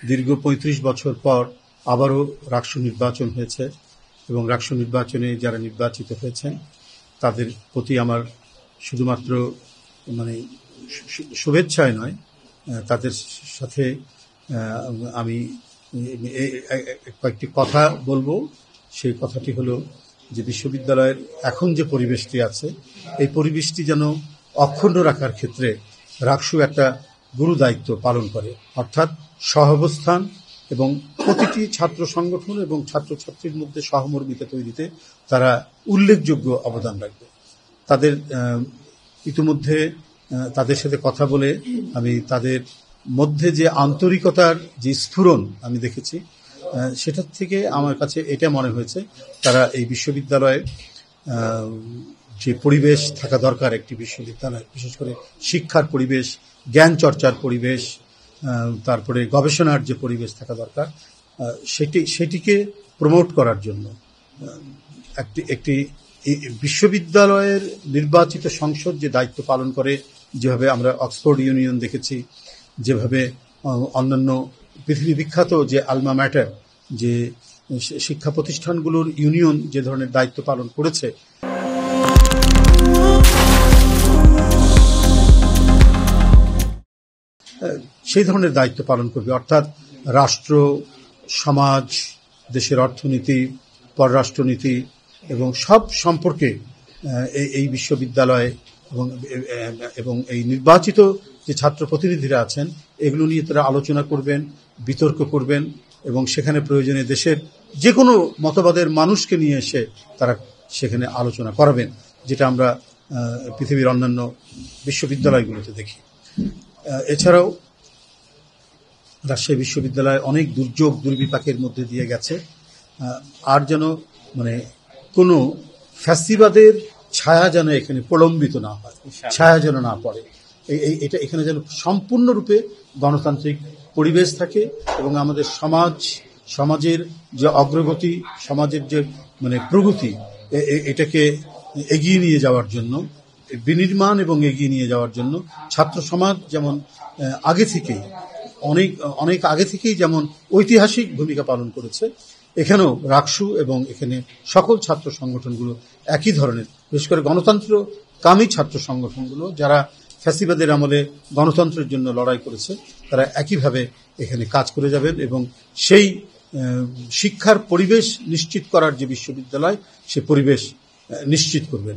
দীর্ঘ ৩৫ বছর পর আবারও রাকসু নির্বাচন হয়েছে এবং রাকসু নির্বাচনে যারা নির্বাচিত হয়েছেন তাদের প্রতি আমার শুধুমাত্র মানে শুভেচ্ছায় নয়, তাদের সাথে আমি কয়েকটি কথা বলবো। সেই কথাটি হলো যে বিশ্ববিদ্যালয়ের এখন যে পরিবেশটি আছে এই পরিবেশটি যেন অক্ষুণ্ণ রাখার ক্ষেত্রে রাকসু একটা গুরু দায়িত্ব পালন করে, অর্থাৎ সহাবস্থান এবং প্রতিটি ছাত্র সংগঠন এবং ছাত্রছাত্রীর মধ্যে সহমর্মিতা তৈরিতে তারা উল্লেখযোগ্য অবদান রাখবে। তাদের ইতিমধ্যে তাদের সাথে কথা বলে আমি তাদের মধ্যে যে আন্তরিকতার যে স্ফুরণ আমি দেখেছি, সেটার থেকে আমার কাছে এটা মনে হয়েছে তারা এই বিশ্ববিদ্যালয়ে যে পরিবেশ থাকা দরকার একটি বিশ্ববিদ্যালয়, বিশেষ করে শিক্ষার পরিবেশ, জ্ঞান চর্চার পরিবেশ, তারপরে গবেষণার যে পরিবেশ থাকা দরকার, সেটিকে প্রমোট করার জন্য একটি বিশ্ববিদ্যালয়ের নির্বাচিত সংসদ যে দায়িত্ব পালন করে, যেভাবে আমরা অক্সফোর্ড ইউনিয়ন দেখেছি, যেভাবে অন্যান্য পৃথিবী বিখ্যাত যে আলমা ম্যাটার যে শিক্ষা প্রতিষ্ঠানগুলোর ইউনিয়ন যে ধরনের দায়িত্ব পালন করেছে, সেই ধরনের দায়িত্ব পালন করবে। অর্থাৎ রাষ্ট্র, সমাজ, দেশের অর্থনীতি, পররাষ্ট্রনীতি এবং সব সম্পর্কে এই বিশ্ববিদ্যালয় এবং এই নির্বাচিত যে ছাত্র প্রতিনিধিরা আছেন এগুলো নিয়ে তারা আলোচনা করবেন, বিতর্ক করবেন এবং সেখানে প্রয়োজনে দেশের যে কোনো মতবাদের মানুষকে নিয়ে এসে তারা সেখানে আলোচনা করাবেন, যেটা আমরা পৃথিবীর অন্যান্য বিশ্ববিদ্যালয়গুলোতে দেখি। এছাড়াও রাজশাহী বিশ্ববিদ্যালয় অনেক দুর্যোগ দুর্বিপাকের মধ্যে দিয়ে গেছে, আর যেন মানে কোনো ফ্যাসিবাদের ছায়া যেন এখানে প্রলম্বিত না হয়, ছায়া যেন না পড়ে, এটা এখানে যেন সম্পূর্ণরূপে গণতান্ত্রিক পরিবেশ থাকে এবং আমাদের সমাজের যে অগ্রগতি, সমাজের যে মানে প্রগতি, এটাকে এগিয়ে নিয়ে যাওয়ার জন্য, বিনির্মাণ এবং এগিয়ে নিয়ে যাওয়ার জন্য ছাত্র সমাজ যেমন আগে থেকেই অনেক আগে থেকেই যেমন ঐতিহাসিক ভূমিকা পালন করেছে, এখানেও রাকসু এবং এখানে সকল ছাত্র সংগঠনগুলো একই ধরনের, বিশেষ করে গণতন্ত্রকামী ছাত্র সংগঠনগুলো যারা ফ্যাসিবাদের আমলে গণতন্ত্রের জন্য লড়াই করেছে, তারা একইভাবে এখানে কাজ করে যাবেন এবং সেই শিক্ষার পরিবেশ নিশ্চিত করার যে বিশ্ববিদ্যালয়, সে পরিবেশ নিশ্চিত করবেন।